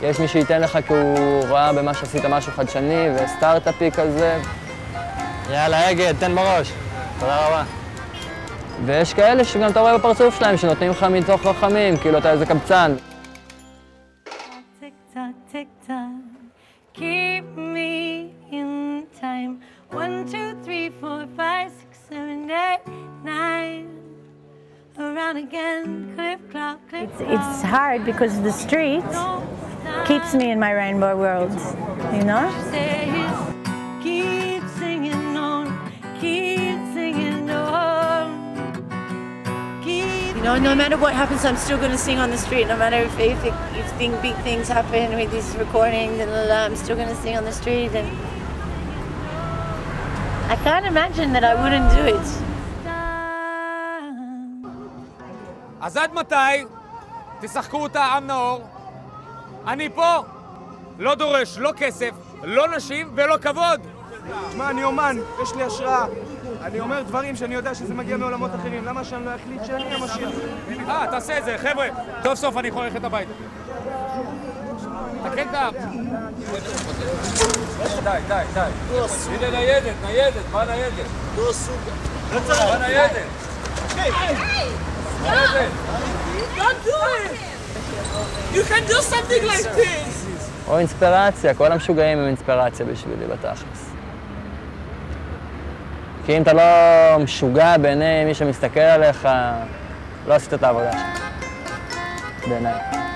יש מי שייתן לך כי הוא ראה במה שעשית משהו חדשני וסטארט-אפי כזה. יאללה, אגד, תן בראש. תודה רבה. ויש כאלה שגם אתה רואה בפרצוף שלהם, שנותנים לך מתוך רחמים, כאילו אתה איזה קבצן. Keep me in time. 1, 2, 3, 4, 5, 6, 7, 8, 9. Around again, clip, clop, clip, It's hard because the street keeps me in my rainbow world, you know? Keep singing on, keep singing on. You know, no matter what happens, I'm still going to sing on the street. No matter if big things happen with these recordings and I'm still going to sing on the street. And I can't imagine that I wouldn't do it. אז עד מתי תשחקו אותה עם נאור? אני פה, לא דורש, לא כסף, לא נשים ולא כבוד. תשמע, אני אומן, יש לי השראה. אני אומר דברים שאני יודע שזה מגיע מעולמות אחרים. למה שאני לא אחליט שאני המשאיר? תעשה את זה, חבר'ה. טוב סוף אני יכול ללכת הביתה. תקן את ה... די. הנה ניידת, מה ניידת? מה ניידת? Don't do it! You can do something like this! או אינספירציה, כל המשוגעים הם אינספירציה בשבילי בתכלס. כי אם אתה לא משוגע בעיני מי שמסתכל עליך, לא עשית את העבודה שלך. בעיניי.